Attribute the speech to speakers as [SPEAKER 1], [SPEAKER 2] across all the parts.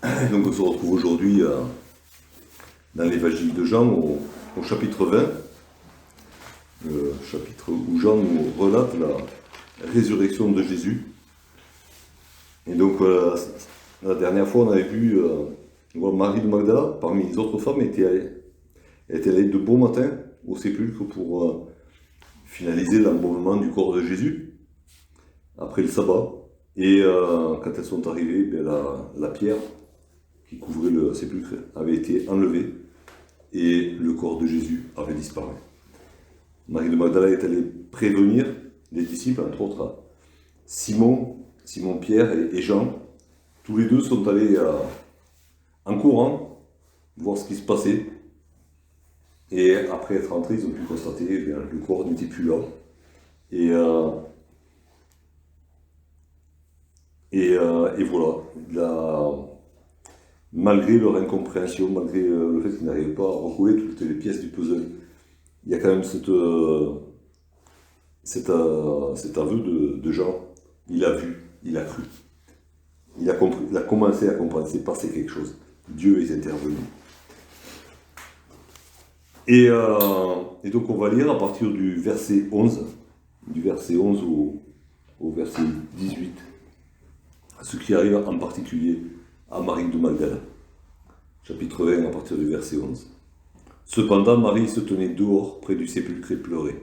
[SPEAKER 1] Et donc on se retrouve aujourd'hui dans l'évangile de Jean au chapitre 20, le chapitre où Jean nous relate la résurrection de Jésus. Et donc la dernière fois on avait vu Marie de Magdala, parmi les autres femmes, était allée de bon matin au sépulcre pour finaliser l'embaumement du corps de Jésus après le sabbat. Et quand elles sont arrivées, la pierre qui couvrait le sépulcre avait été enlevée et le corps de Jésus avait disparu. Marie de Magdala est allée prévenir les disciples, entre autres Simon, Pierre et Jean. Tous les deux sont allés en courant voir ce qui se passait. Et après être rentrés, ils ont pu constater que le corps n'était plus là. Et voilà. Malgré leur incompréhension, malgré le fait qu'ils n'arrivaient pas à recoller toutes les pièces du puzzle, il y a quand même cet aveu de Jean. Il a vu, il a cru. Il a compris, il a commencé à comprendre, c'est passé quelque chose. Dieu est intervenu. Et donc on va lire à partir du verset 11 au verset 18, ce qui arrive en particulier à Marie de Magdala. Chapitre 20 à partir du verset 11. Cependant, Marie se tenait dehors près du sépulcre et pleurait.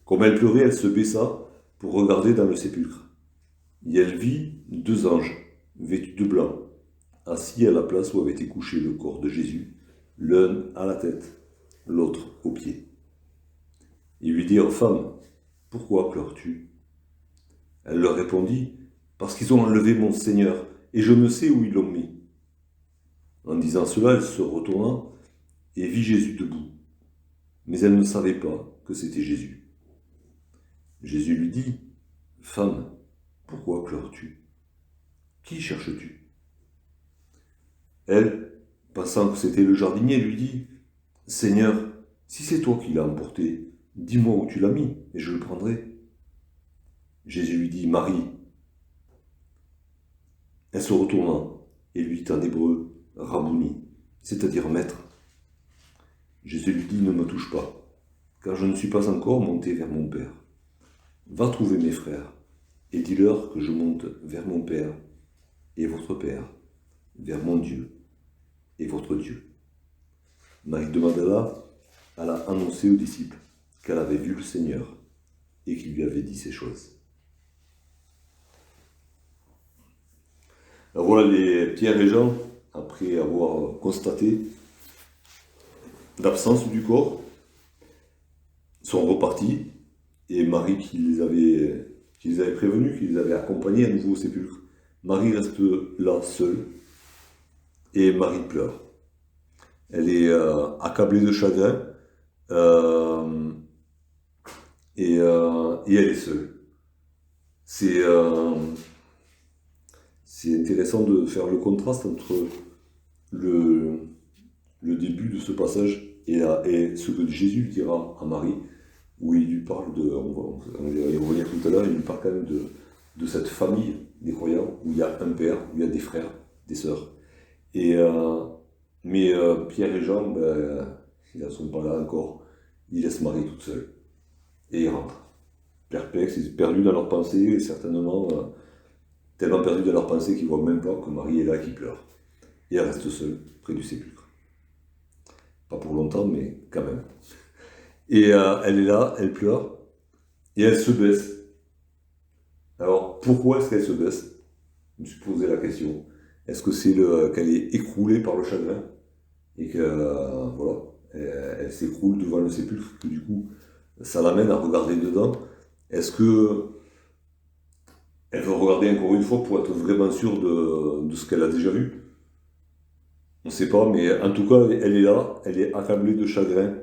[SPEAKER 1] Comme elle pleurait, elle se baissa pour regarder dans le sépulcre. Et elle vit deux anges, vêtus de blanc, assis à la place où avait été couché le corps de Jésus, l'un à la tête, l'autre aux pieds. Ils lui dirent « Femme, pourquoi pleures-tu » Elle leur répondit « Parce qu'ils ont enlevé mon Seigneur, et je ne sais où ils l'ont mis. » En disant cela, elle se retourna et vit Jésus debout. Mais elle ne savait pas que c'était Jésus. Jésus lui dit « Femme, pourquoi pleures-tu? Qui cherches-tu » Elle, pensant que c'était le jardinier, lui dit « Seigneur, si c'est toi qui l'as emporté, dis-moi où tu l'as mis, et je le prendrai. » Jésus lui dit « Marie. » Elle se retourna et lui dit en hébreu « Rabouni », c'est-à-dire « maître ». Jésus lui dit « Ne me touche pas, car je ne suis pas encore monté vers mon Père. Va trouver mes frères, et dis-leur que je monte vers mon Père et votre Père, vers mon Dieu et votre Dieu. » Marie de Magdala alla annoncer aux disciples qu'elle avait vu le Seigneur et qu'il lui avait dit ces choses. Alors voilà, les Pierre et Jean, après avoir constaté l'absence du corps, sont repartis, et Marie qui les avait prévenus, qui les avait accompagnés à nouveau au sépulcre, Marie reste là seule, et Marie pleure. Elle est accablée de chagrin, et elle est seule. C'est intéressant de faire le contraste entre le début de ce passage et ce que Jésus dira à Marie, où il lui parle on va y revenir tout à l'heure, il lui parle quand même de cette famille des croyants, où il y a un père, où il y a des frères, des sœurs. Mais Pierre et Jean, ils ne sont pas là encore, ils laissent Marie toute seule. Et ils rentrent. Perplexes, ils sont perdus dans leurs pensées, et certainement tellement perdus dans leurs pensées qu'ils ne voient même pas que Marie est là qui pleure. Et elle reste seule, près du sépulcre. Pas pour longtemps, mais quand même. Et elle est là, elle pleure, et elle se baisse. Alors, pourquoi est-ce qu'elle se baisse? Je me suis posé la question. Est-ce que c'est qu'elle est écroulée par le chagrin, et que, voilà, elle s'écroule devant le sépulcre, que du coup, ça l'amène à regarder dedans? Est-ce que elle veut regarder encore une fois pour être vraiment sûre de ce qu'elle a déjà vu? On ne sait pas, mais en tout cas, elle est là, elle est accablée de chagrin,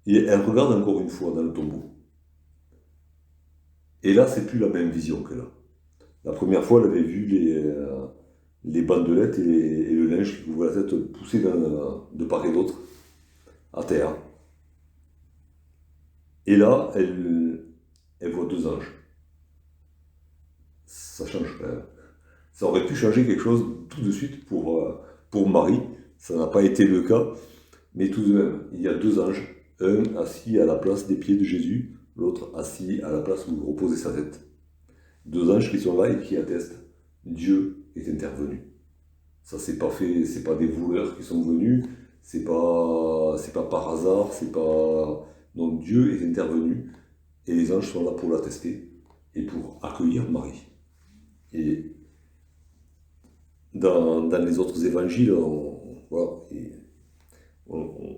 [SPEAKER 1] et elle regarde encore une fois dans le tombeau. Et là, c'est plus la même vision qu'elle a. La première fois, elle avait vu les bandelettes et le linge qui couvrait la tête pousser de part et d'autre, à terre. Et là, elle voit deux anges. Ça change quand même. Ça aurait pu changer quelque chose tout de suite pour Marie. Ça n'a pas été le cas. Mais tout de même, il y a deux anges. Un assis à la place des pieds de Jésus, l'autre assis à la place où reposait sa tête. Deux anges qui sont là et qui attestent. Dieu est intervenu. Ça, c'est pas fait, c'est pas des voleurs qui sont venus, c'est pas par hasard, c'est pas. Donc Dieu est intervenu et les anges sont là pour l'attester et pour accueillir Marie. Et dans les autres évangiles, voilà, on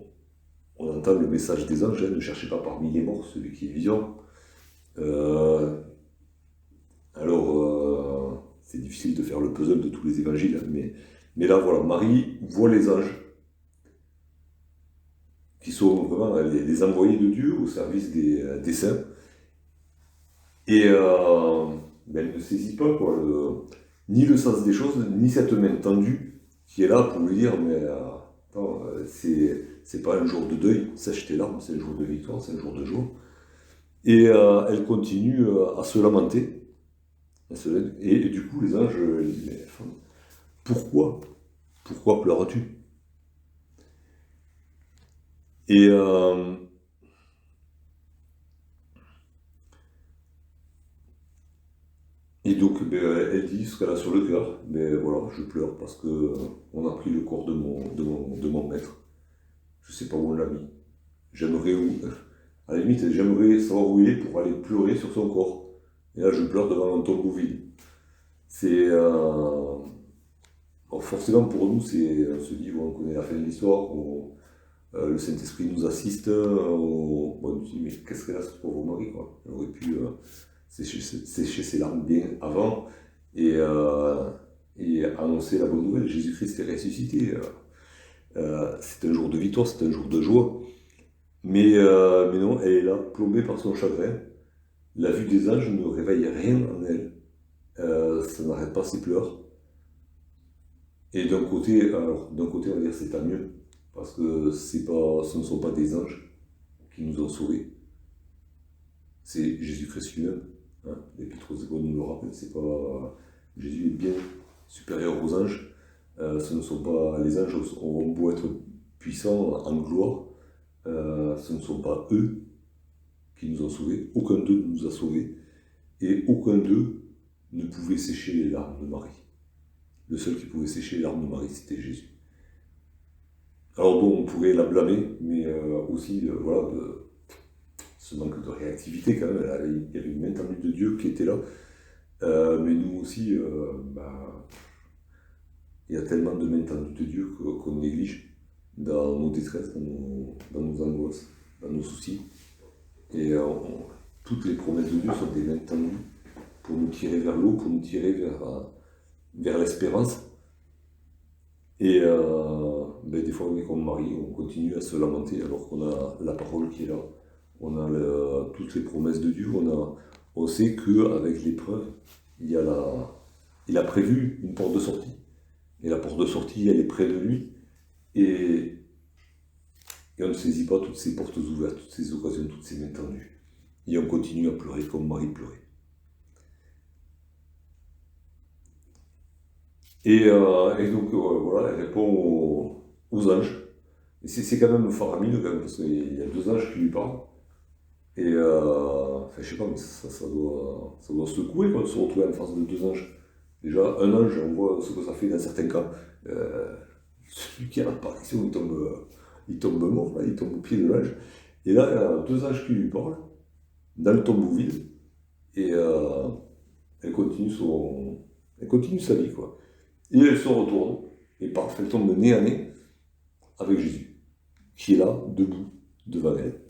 [SPEAKER 1] entend le message des anges, hein, ne cherchez pas parmi les morts celui qui est vivant. C'est difficile de faire le puzzle de tous les évangiles, hein, mais là, voilà, Marie voit les anges, qui sont vraiment les envoyés de Dieu au service des saints, et elle ne saisit pas ni le sens des choses, ni cette main tendue qui est là pour lui dire, mais attends, c'est pas un jour de deuil, sèche tes larmes, c'est un jour de victoire, c'est un jour de joie. Et elle continue à se lamenter. Et du coup, les anges, pourquoi pleures-tu? Et donc, elle dit ce qu'elle a sur le cœur. Mais voilà, je pleure parce que on a pris le corps de mon maître. Je sais pas où on l'a mis. J'aimerais à la limite, j'aimerais savoir où il est pour aller pleurer sur son corps. Et là, je pleure devant un tombeau vide. C'est forcément pour nous, on se dit, on connaît la fin de l'histoire, le Saint-Esprit nous assiste, on nous dit, mais qu'est-ce qu'elle a ce pauvre Marie, quoi. Elle aurait pu sécher ses larmes bien avant et annoncer la bonne nouvelle. Jésus-Christ est ressuscité. C'est un jour de victoire, c'est un jour de joie. Mais non, elle est là, plombée par son chagrin. La vue des anges ne réveille rien en elle. Ça n'arrête pas ses pleurs. Et d'un côté, on va dire c'est tant mieux, parce que ce ne sont pas des anges qui nous ont sauvés. C'est Jésus-Christ lui-même. Hein. L'Épître aux Hébreux nous le rappelle, c'est pas. Jésus est bien supérieur aux anges. Ce ne sont pas. Les anges ont beau être puissants en gloire, ce ne sont pas eux qui nous ont sauvés. Aucun d'eux ne nous a sauvés. Et aucun d'eux ne pouvait sécher les larmes de Marie. Le seul qui pouvait sécher les larmes de Marie, c'était Jésus. Alors bon, on pourrait la blâmer, mais aussi, voilà, ce manque de réactivité quand même. Il y avait une main tendue de Dieu qui était là. Mais nous aussi, il y a tellement de mains tendues de Dieu qu'on néglige dans nos détresses, dans nos angoisses, dans nos soucis. Et toutes les promesses de Dieu sont des mains tendues pour nous tirer vers l'eau, pour nous tirer vers l'espérance. Et des fois, on est comme Marie, on continue à se lamenter alors qu'on a la parole qui est là. On a toutes les promesses de Dieu. On sait qu'avec l'épreuve, il a prévu une porte de sortie. Et la porte de sortie, elle est près de lui. Et on ne saisit pas toutes ces portes ouvertes, toutes ces occasions, toutes ces mains tendues. Et on continue à pleurer comme Marie pleurait. Et donc, voilà, elle répond aux anges. Et c'est quand même faramineux, quand même, parce qu'il y a deux anges qui lui parlent. Et, je sais pas, mais ça doit secouer, quoi, de se retrouver en face de deux anges. Déjà, un ange, on voit ce que ça fait dans certains cas. Celui qui a l'apparition, il tombe mort, là, il tombe au pied de l'ange. Et là, il y a deux anges qui lui parlent, dans le tombeau vide, et elle continue sa vie, quoi. Et elle se retourne, et paf, elle tombe nez à nez avec Jésus, qui est là, debout, devant elle.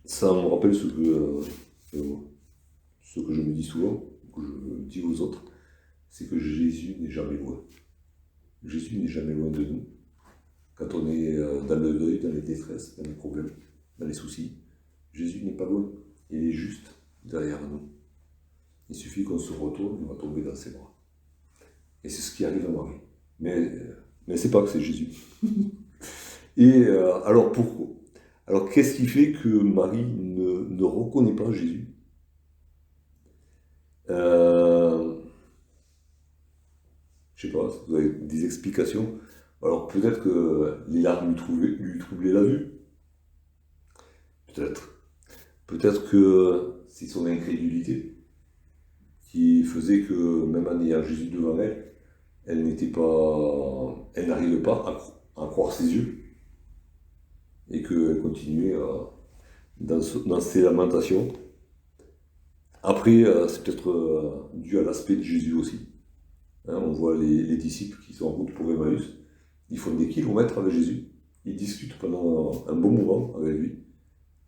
[SPEAKER 1] Ça me rappelle ce que je me dis souvent, que je dis aux autres, c'est que Jésus n'est jamais loin. Jésus n'est jamais loin de nous. Quand on est dans le deuil, dans les détresses, dans les problèmes, dans les soucis, Jésus n'est pas loin. Il est juste derrière nous. Il suffit qu'on se retourne, on va tomber dans ses bras. Et c'est ce qui arrive à Marie. Mais elle ne sait pas que c'est Jésus. Et alors pourquoi? Alors qu'est-ce qui fait que Marie ne reconnaît pas Jésus? Euh, je sais pas, si vous avez des explications. Alors peut-être que les larmes lui troublaient la vue. Peut-être. Peut-être que c'est son incrédulité qui faisait que même en ayant Jésus devant elle, elle n'arrivait pas à croire ses yeux et qu'elle continuait dans ses lamentations. Après, c'est peut-être dû à l'aspect de Jésus aussi. Hein, on voit les disciples qui sont en route pour Emmaüs, ils font des kilomètres avec Jésus, ils discutent pendant un bon moment avec lui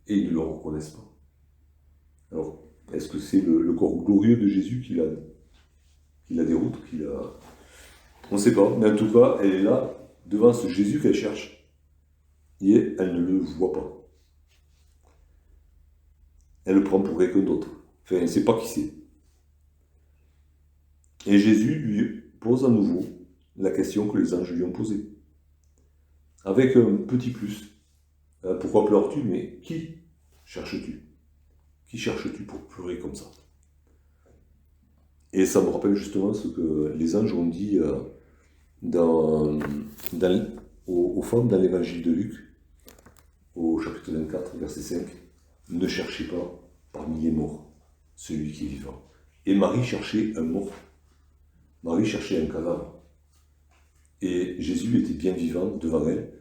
[SPEAKER 1] et ils ne le reconnaissent pas. Alors, est-ce que c'est le corps glorieux de Jésus qui la déroute, On ne sait pas, mais en tout cas, elle est là, devant ce Jésus qu'elle cherche, et elle ne le voit pas. Elle le prend pour quelqu'un d'autre. Enfin, elle ne sait pas qui c'est. Et Jésus lui pose à nouveau la question que les anges lui ont posée. Avec un petit plus. Pourquoi pleures-tu? Mais qui cherches-tu? Qui cherches-tu pour pleurer comme ça? Et ça me rappelle justement ce que les anges ont dit aux femmes dans l'évangile de Luc, au chapitre 24, verset 5. Ne cherchez pas parmi les morts celui qui est vivant. Et Marie cherchait un mort. Marie cherchait un cadavre. Et Jésus était bien vivant devant elle.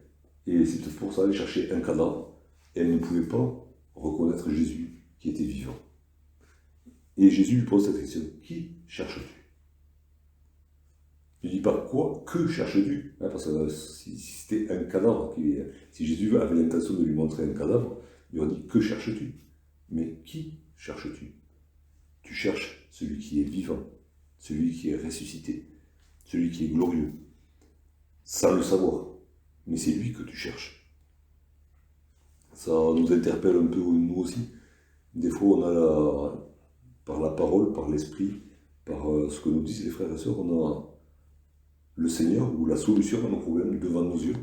[SPEAKER 1] Et c'est pour ça qu'elle cherchait un cadavre. Et elle ne pouvait pas reconnaître Jésus qui était vivant. Et Jésus lui pose cette question. Qui cherches-tu? Il ne dit pas quoi, que cherches-tu? Parce que si c'était un cadavre, si Jésus avait l'intention de lui montrer un cadavre, il aurait dit que cherches-tu? Mais qui cherches-tu? Tu cherches celui qui est vivant, celui qui est ressuscité, celui qui est glorieux, sans le savoir. Mais c'est lui que tu cherches. Ça nous interpelle un peu nous aussi. Des fois, on a par la parole, par l'esprit, par ce que nous disent les frères et sœurs, on a le Seigneur ou la solution à nos problèmes devant nos yeux.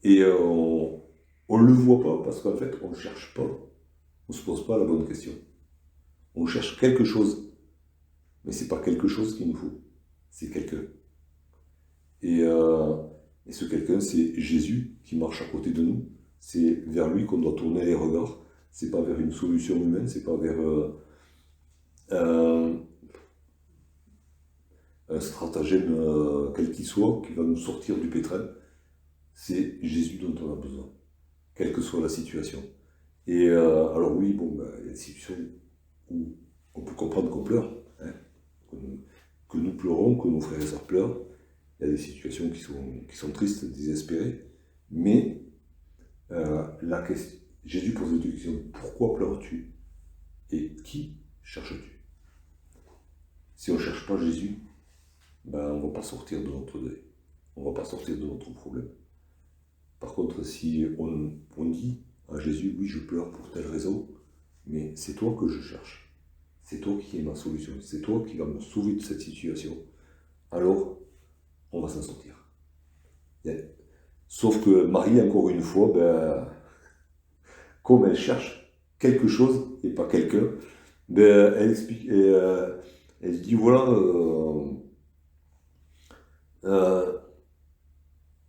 [SPEAKER 1] Et on ne le voit pas parce qu'en fait, on ne cherche pas, on ne se pose pas la bonne question. On cherche quelque chose, mais ce n'est pas quelque chose qu'il nous faut, c'est quelqu'un. Et ce quelqu'un, c'est Jésus qui marche à côté de nous. C'est vers lui qu'on doit tourner les regards. C'est pas vers une solution humaine, c'est pas vers un stratagème quel qu'il soit qui va nous sortir du pétrin. C'est Jésus dont on a besoin, quelle que soit la situation. Et alors oui, il y a des situations où on peut comprendre qu'on pleure, hein, que nous pleurons, que nos frères et sœurs pleurent. Il y a des situations qui sont tristes, désespérées, mais Jésus pose une question, pourquoi pleures-tu? Et qui cherches-tu? Si on ne cherche pas Jésus, on ne va pas sortir de notre deuil, on ne va pas sortir de notre problème. Par contre, si on dit à Jésus, oui, je pleure pour telle raison, mais c'est toi que je cherche, c'est toi qui es ma solution, c'est toi qui vas me sauver de cette situation, alors on va s'en sortir. Sauf que Marie, encore une fois, comme elle cherche quelque chose et pas quelqu'un, elle explique, elle dit voilà,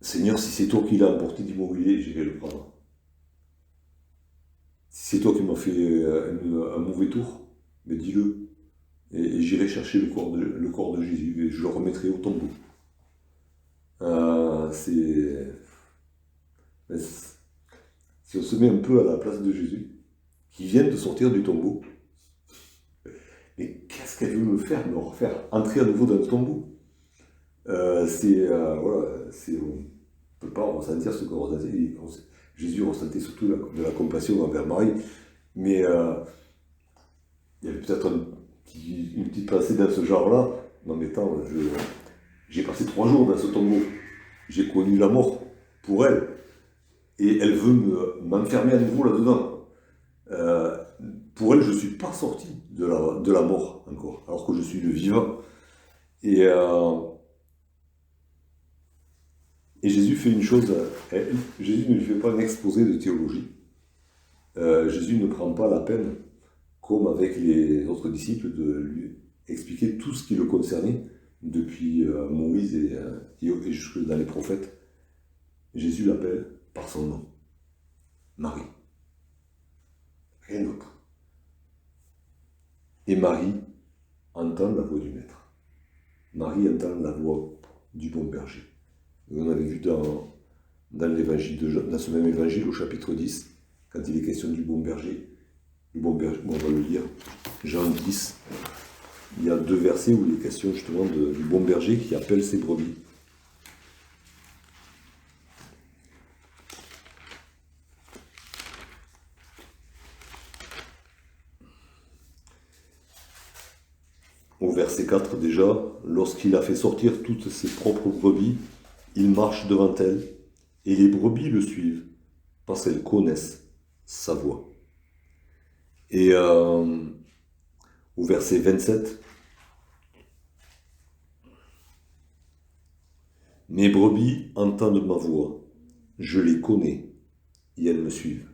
[SPEAKER 1] Seigneur, si c'est toi qui l'as emporté d'immobilier, j'irai le prendre. Si c'est toi qui m'as fait un mauvais tour, dis-le. Et j'irai chercher le corps de Jésus et je le remettrai au tombeau. Si on se met un peu à la place de Jésus, qui vient de sortir du tombeau, mais qu'est-ce qu'elle veut me faire? Me refaire entrer à nouveau dans le tombeau? On ne peut pas ressentir ce qu'on ressentait. Jésus ressentait surtout de la compassion envers Marie, mais il y avait peut-être une petite pensée dans ce genre-là. Non mais attends, j'ai passé 3 jours dans ce tombeau, j'ai connu la mort pour elle, et elle veut m'enfermer à nouveau là-dedans. Pour elle, je ne suis pas sorti de la mort encore, alors que je suis le vivant. Et Jésus fait une chose, Jésus ne lui fait pas un exposé de théologie. Jésus ne prend pas la peine, comme avec les autres disciples, de lui expliquer tout ce qui le concernait, depuis Moïse et jusque dans les prophètes. Jésus l'appelle par son nom, Marie. Rien d'autre. Et Marie entend la voix du Maître. Marie entend la voix du bon berger. Et on avait vu dans l'évangile de Jean, dans ce même évangile au chapitre 10, quand il est question du bon berger, on va le lire, Jean 10, il y a 2 versets où il est question justement du bon berger qui appelle ses brebis. Au verset 4 déjà, lorsqu'il a fait sortir toutes ses propres brebis, il marche devant elles, et les brebis le suivent, parce qu'elles connaissent sa voix. Et au verset 27, mes brebis entendent ma voix, je les connais, et elles me suivent.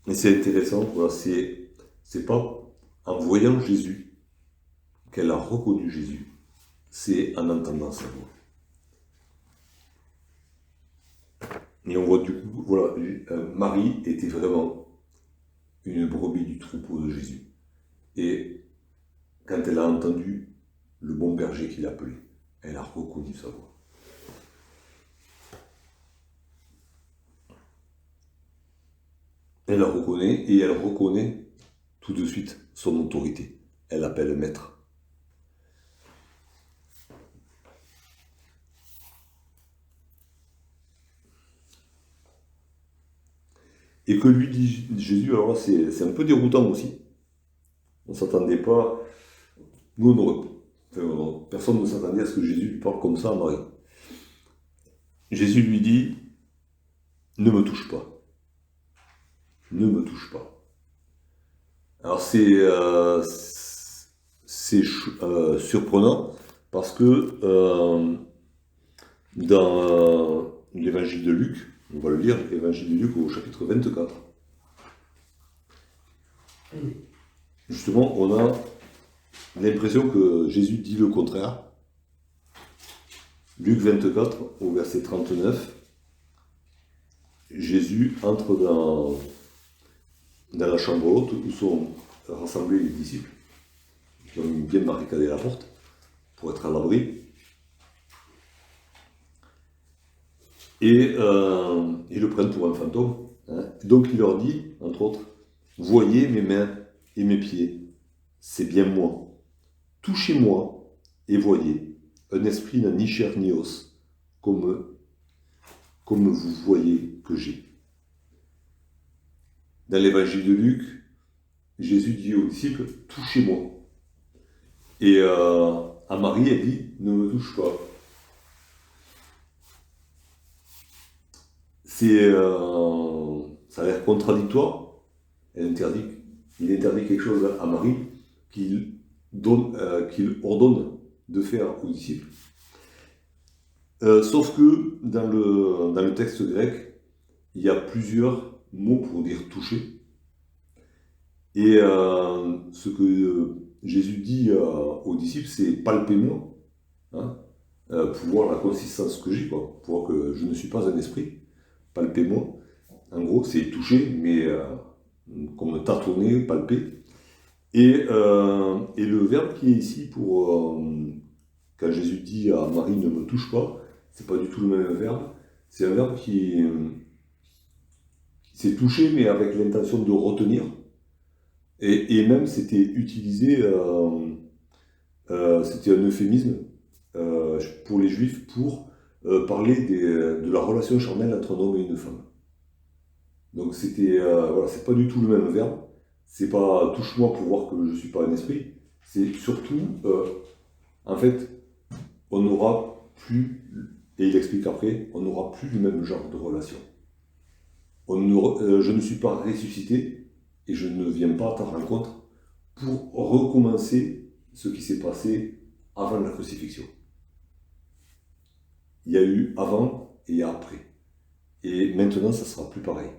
[SPEAKER 1] Et c'est intéressant, voilà, c'est pas en voyant Jésus qu'elle a reconnu Jésus, c'est en entendant sa voix. Et on voit du coup, voilà, Marie était vraiment une brebis du troupeau de Jésus. Et quand elle a entendu le bon berger qui l'appelait, elle a reconnu sa voix. Elle la reconnaît et elle reconnaît tout de suite son autorité. Elle appelle maître. Et que lui dit Jésus, alors là c'est un peu déroutant aussi. On ne s'attendait pas, personne ne s'attendait à ce que Jésus lui parle comme ça à Marie. Jésus lui dit, ne me touche pas. Ne me touche pas. Alors c'est surprenant parce que dans l'évangile de Luc, on va le lire, l'évangile de Luc au chapitre 24, justement on a l'impression que Jésus dit le contraire. Luc 24 au verset 39, Jésus entre dans la chambre haute où sont rassemblés les disciples, qui ont bien barricadé la porte pour être à l'abri. Et ils le prennent pour un fantôme. Hein. Donc il leur dit, entre autres, voyez mes mains et mes pieds, c'est bien moi. Touchez-moi et voyez, un esprit n'a ni chair ni os, comme vous voyez que j'ai. Dans l'évangile de Luc, Jésus dit aux disciples, touchez-moi. Et à Marie, elle dit, ne me touche pas. Ça a l'air contradictoire. Il interdit quelque chose à Marie qu'il ordonne de faire aux disciples. Sauf que dans le texte grec, il y a plusieurs mots pour dire toucher. Et ce que Jésus dit aux disciples, c'est palpez-moi, hein, pour voir la consistance que j'ai, pour voir que je ne suis pas un esprit. Palpez-moi. En gros, c'est toucher, mais comme tâtonner, palper. Et le verbe qui est ici pour quand Jésus dit à Marie ne me touche pas, c'est pas du tout le même verbe. C'est un verbe qui s'est touché, mais avec l'intention de retenir. Et même c'était utilisé, c'était un euphémisme pour les Juifs pour parler de la relation charnelle entre un homme et une femme. Donc c'était, voilà, c'est pas du tout le même verbe. C'est pas touche-moi pour voir que je suis pas un esprit. C'est surtout, en fait, on n'aura plus, et il explique après, on n'aura plus le même genre de relation. Je ne suis pas ressuscité et je ne viens pas à ta rencontre pour recommencer ce qui s'est passé avant la crucifixion. Il y a eu avant et après. Et maintenant, ça ne sera plus pareil.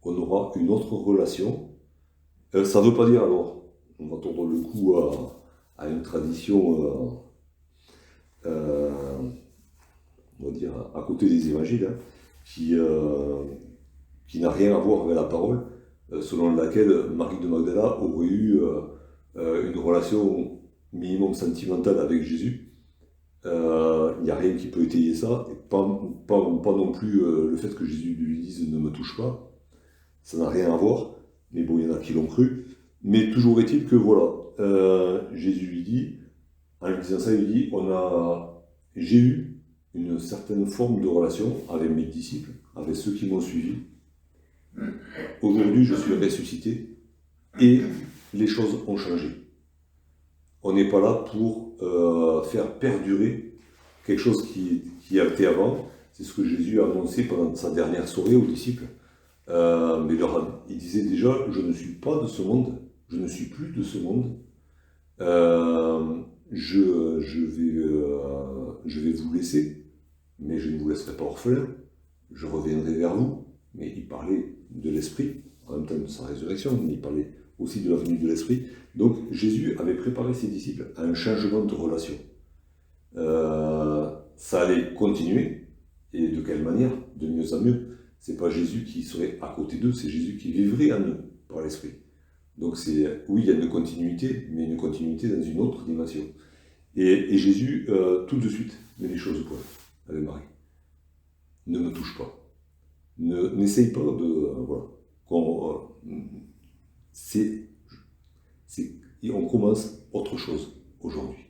[SPEAKER 1] on aura une autre relation. Ça ne veut pas dire alors, on va tordre le cou à une tradition, on va dire, à côté des évangiles, hein, qui n'a rien à voir avec la parole, selon laquelle Marie de Magdala aurait eu une relation minimum sentimentale avec Jésus. Il n'y a rien qui peut étayer ça, et pas non plus le fait que Jésus lui dise « ne me touche pas », ça n'a rien à voir, mais bon, il y en a qui l'ont cru. Mais toujours est-il que voilà, Jésus lui dit, en lui disant ça, il dit « j'ai eu une certaine forme de relation avec mes disciples, avec ceux qui m'ont suivi. Aujourd'hui, je suis ressuscité et les choses ont changé. » On n'est pas là pour faire perdurer quelque chose qui a été avant. C'est ce que Jésus a annoncé pendant sa dernière soirée aux disciples. Mais il disait déjà, je ne suis pas de ce monde, je ne suis plus de ce monde. Je vais vous laisser, mais je ne vous laisserai pas orphelin. Je reviendrai vers vous. Mais il parlait de l'Esprit, en même temps de sa résurrection, mais il parlait aussi de la venue de l'Esprit. Donc Jésus avait préparé ses disciples à un changement de relation. Ça allait continuer, et de quelle manière? De mieux en mieux. C'est pas Jésus qui serait à côté d'eux, c'est Jésus qui vivrait en eux par l'Esprit. Donc oui, il y a une continuité, mais une continuité dans une autre dimension. Et Jésus, tout de suite, met les choses au point avec Marie. Ne me touche pas. N'essaye pas de... voilà. On commence autre chose aujourd'hui.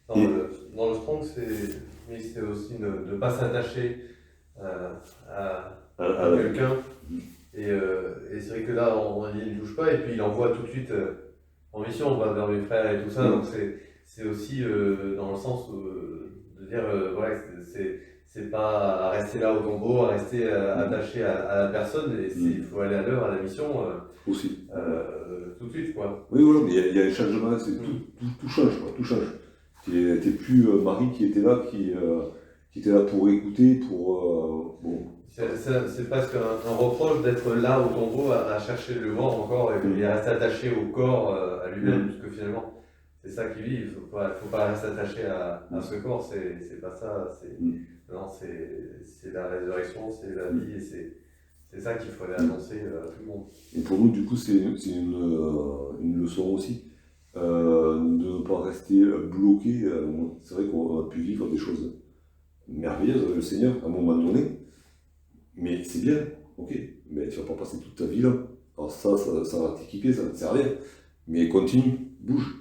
[SPEAKER 2] Dans le strong, c'est aussi ne pas s'attacher à quelqu'un. Et c'est vrai que là, il ne touche pas, et puis il envoie tout de suite en mission, on va vers mes frères et tout ça. Donc c'est aussi dans le sens de dire, voilà, c'est pas à rester là au tombeau, à rester attaché à la personne, et il faut aller à l'heure, à la mission,
[SPEAKER 1] aussi.
[SPEAKER 2] tout de suite, quoi.
[SPEAKER 1] Oui, voilà, mais il y a un changement, tout change, quoi, tout change. T'es plus Marie qui était là, qui était là pour écouter, pour... bon.
[SPEAKER 2] C'est presque un reproche d'être là au tombeau à chercher le mort encore et à rester attaché au corps, à lui-même, parce que finalement, c'est ça qui vit. Il faut pas rester attaché à ce corps, c'est pas ça. Non, c'est la résurrection, c'est la vie, et c'est ça qu'il faut aller annoncer à tout le monde.
[SPEAKER 1] Et pour nous, du coup, c'est une leçon aussi, de ne pas rester bloqué. C'est vrai qu'on a pu vivre des choses merveilleuses avec le Seigneur à un moment donné, mais c'est bien, ok, mais tu ne vas pas passer toute ta vie là. Alors ça va t'équiper, ça va te servir, mais continue, bouge.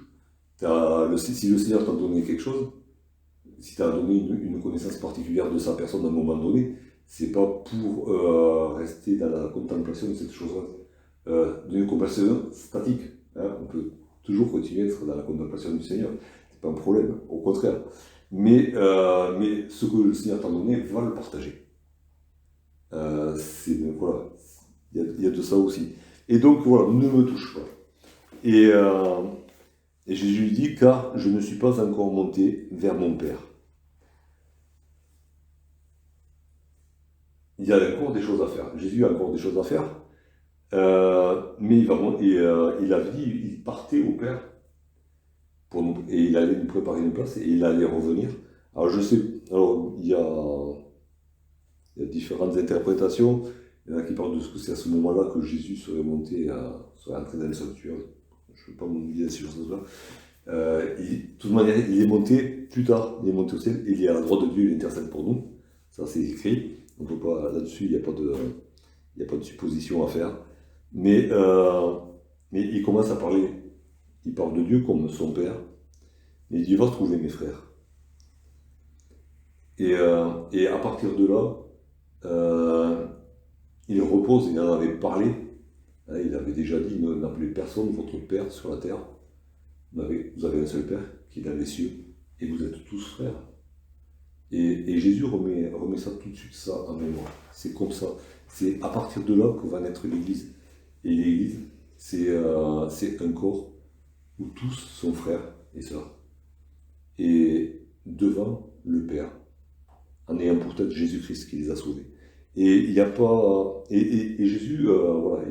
[SPEAKER 1] Si le Seigneur t'a donné quelque chose, si tu as donné une connaissance particulière de sa personne à un moment donné, c'est pas pour rester dans la contemplation de cette chose-là, d'une contemplation statique. Hein, on peut toujours continuer à être dans la contemplation du Seigneur, c'est pas un problème, au contraire. Mais ce que le Seigneur t'a donné, va le partager. Voilà, il y a de ça aussi. Et donc voilà, ne me touche pas. Et Jésus lui dit, car je ne suis pas encore monté vers mon Père. Il y a encore des choses à faire. Jésus a encore des choses à faire. Mais il avait dit, il partait au Père et il allait nous préparer une place et il allait revenir. Alors je sais, il y a différentes interprétations. Il y en a qui parlent de ce que c'est à ce moment-là que Jésus serait entré dans le sanctuaire. Je ne veux pas m'oublier sur ce chose-là. De toute manière, il est monté plus tard, il est monté au ciel, et il est à la droite de Dieu, il intercède pour nous. Ça, c'est écrit. On peut pas, là-dessus, il n'y a pas de supposition à faire. Mais il commence à parler. Il parle de Dieu comme son Père. Mais il dit, va retrouver mes frères. Et à partir de là, il repose, il en avait parlé. Il avait déjà dit, n'appelez personne votre Père sur la terre. Vous avez un seul Père qui est dans les cieux, et vous êtes tous frères. Et Jésus remet ça tout de suite, ça en mémoire. C'est comme ça. C'est à partir de là que va naître l'Église. Et l'Église, c'est un corps où tous sont frères et sœurs. Et devant le Père, en ayant pour tête Jésus-Christ qui les a sauvés. Et il n'y a pas. Et Jésus, voilà,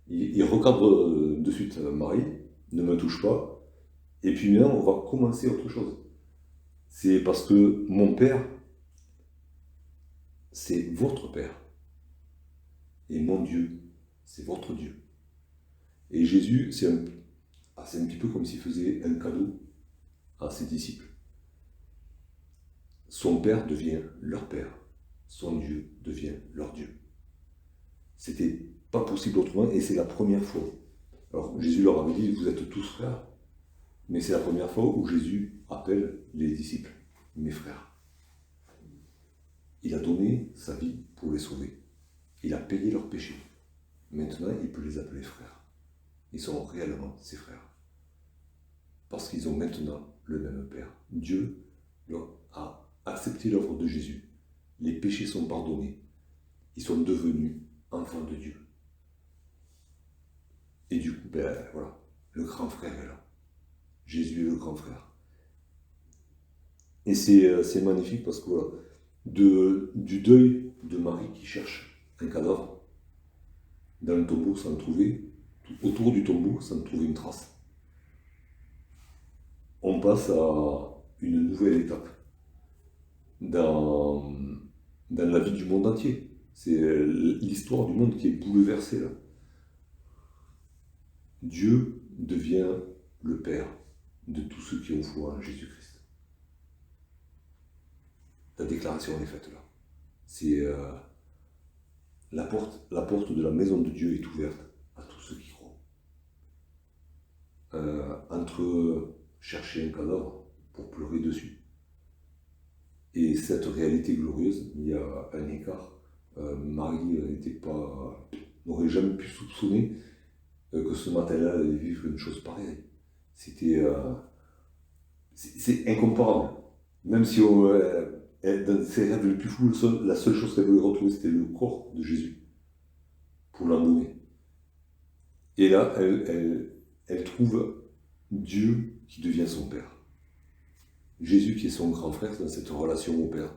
[SPEAKER 1] il recadre de suite Marie, ne me touche pas. Et puis maintenant, on va commencer autre chose. C'est parce que mon Père, c'est votre Père. Et mon Dieu, c'est votre Dieu. Et Jésus, c'est un petit peu comme s'il faisait un cadeau à ses disciples. Son Père devient leur Père. Son Dieu devient leur Dieu. C'était pas possible autrement, et c'est la première fois. Alors Jésus leur avait dit, vous êtes tous frères. Mais c'est la première fois où Jésus appelle les disciples mes frères. Il a donné sa vie pour les sauver. Il a payé leurs péchés. Maintenant, il peut les appeler frères. Ils sont réellement ses frères. Parce qu'ils ont maintenant le même Père. Dieu leur a accepté l'œuvre de Jésus. Les péchés sont pardonnés. Ils sont devenus enfants de Dieu. Et du coup, voilà, le grand frère est là. Jésus est le grand frère. Et c'est magnifique parce que voilà, du deuil de Marie qui cherche un cadavre dans le tombeau sans le trouver, autour du tombeau sans trouver une trace, on passe à une nouvelle étape dans la vie du monde entier. C'est l'histoire du monde qui est bouleversée là. Dieu devient le Père de tous ceux qui ont foi en Jésus-Christ. La déclaration est faite là. C'est la porte de la maison de Dieu est ouverte à tous ceux qui croient. Entre chercher un cadavre pour pleurer dessus et cette réalité glorieuse, il y a un écart. Marie n'aurait jamais pu soupçonner que ce matin-là elle allait vivre une chose pareille. C'est incomparable. Même si dans ses rêves les plus fous, la seule chose qu'elle voulait retrouver, c'était le corps de Jésus pour l'emmener. Et là, elle trouve Dieu qui devient son Père. Jésus qui est son grand frère dans cette relation au Père.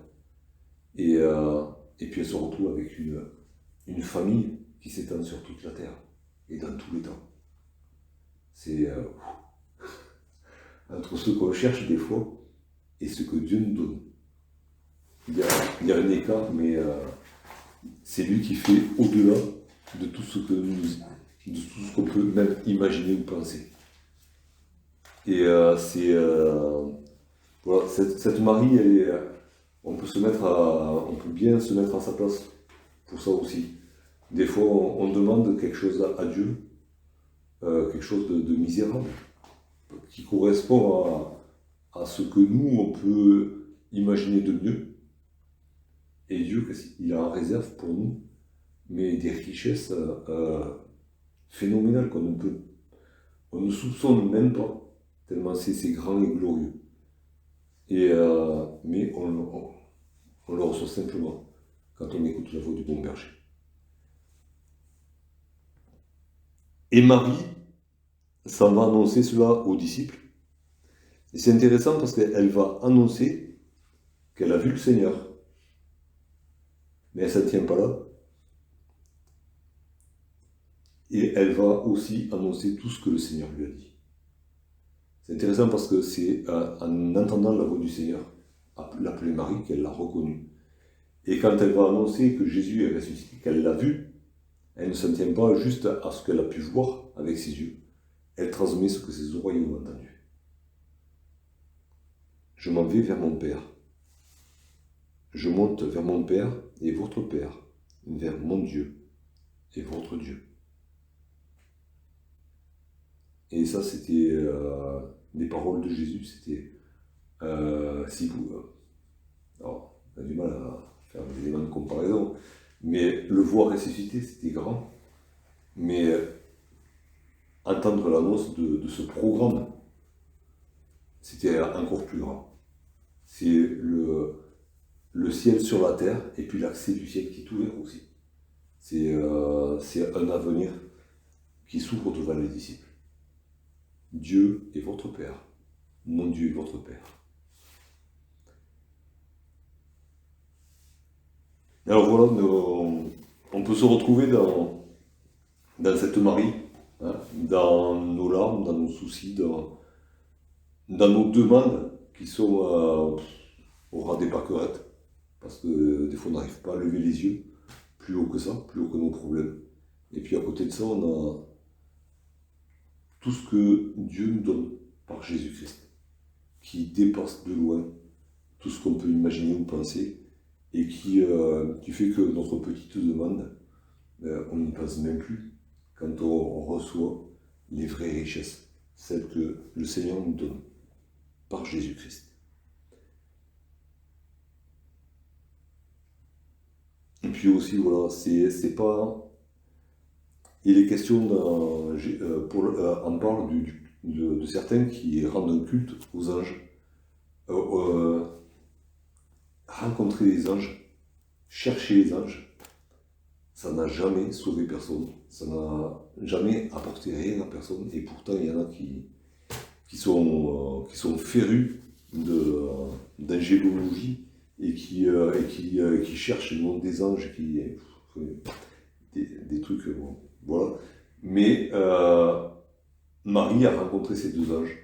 [SPEAKER 1] Et puis elle se retrouve avec une famille qui s'étend sur toute la terre et dans tous les temps. C'est entre ce qu'on cherche des fois et ce que Dieu nous donne. Il y a un écart, mais c'est lui qui fait au-delà de tout ce qu'on peut même imaginer ou penser. Et voilà, cette Marie, on peut bien se mettre à sa place pour ça aussi. Des fois, on demande quelque chose à Dieu, quelque chose de misérable, qui correspond à ce que nous, on peut imaginer de mieux. Et Dieu, il a en réserve pour nous, mais des richesses phénoménales on ne soupçonne même pas, tellement c'est grand et glorieux. Mais on le reçoit simplement quand on écoute la voix du bon berger. Et Marie s'en va annoncer cela aux disciples. Et c'est intéressant parce qu'elle va annoncer qu'elle a vu le Seigneur. Mais elle ne s'en tient pas là. Et elle va aussi annoncer tout ce que le Seigneur lui a dit. C'est intéressant parce que c'est en entendant la voix du Seigneur, l'appeler Marie, qu'elle l'a reconnu. Et quand elle va annoncer que Jésus est ressuscité, qu'elle l'a vu, elle ne s'en tient pas juste à ce qu'elle a pu voir avec ses yeux. Elle transmet ce que ses oreilles ont entendu. Je m'en vais vers mon Père. Je monte vers mon Père et votre Père, vers mon Dieu et votre Dieu. Et ça, c'était des paroles de Jésus. C'était si vous. Alors, on a du mal à faire des éléments de comparaison, mais le voir ressuscité, c'était grand. Mais entendre l'annonce de ce programme, c'était encore plus grand. C'est le ciel sur la terre et puis l'accès du ciel qui est ouvert aussi. C'est un avenir qui s'ouvre devant les disciples. Dieu est votre Père. Mon Dieu est votre Père. Alors voilà, on peut se retrouver dans cette Marie, hein, dans nos larmes, dans nos soucis, dans nos demandes qui sont au ras des pâquerettes, parce que des fois on n'arrive pas à lever les yeux plus haut que ça, plus haut que nos problèmes. Et puis à côté de ça, on a tout ce que Dieu nous donne par Jésus-Christ, qui dépasse de loin tout ce qu'on peut imaginer ou penser, et qui fait que notre petite demande, on n'y pense même plus quand on reçoit les vraies richesses, celles que le Seigneur nous donne par Jésus-Christ. Et puis aussi, voilà, c'est pas... Il est question, on parle de certains qui rendent un culte aux anges. Rencontrer les anges, chercher les anges, ça n'a jamais sauvé personne, ça n'a jamais apporté rien à personne, et pourtant il y en a qui sont férus d'angélologie et qui cherchent le nom des anges, des trucs, bon, voilà. Mais Marie a rencontré ces deux anges,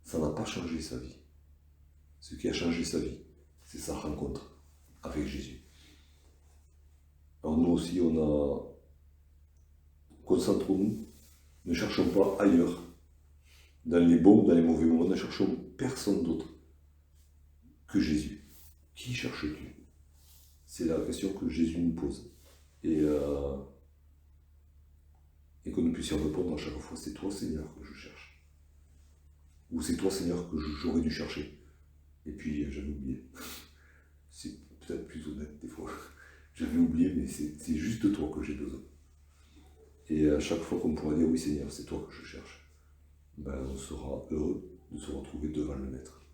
[SPEAKER 1] ça n'a pas changé sa vie. Ce qui a changé sa vie, c'est sa rencontre avec Jésus. Alors nous aussi, concentrons-nous, ne cherchons pas ailleurs, dans les bons, dans les mauvais moments, ne cherchons personne d'autre que Jésus. Qui cherches-tu? C'est la question que Jésus nous pose. Et que nous puissions répondre à chaque fois, c'est toi Seigneur que je cherche. Ou c'est toi Seigneur que j'aurais dû chercher. Et puis j'avais oublié. C'est peut-être plus honnête des fois. J'avais oublié, mais c'est juste toi que j'ai besoin. Et à chaque fois qu'on pourra dire oui Seigneur, c'est toi que je cherche, ben, on sera heureux de se retrouver devant le Maître.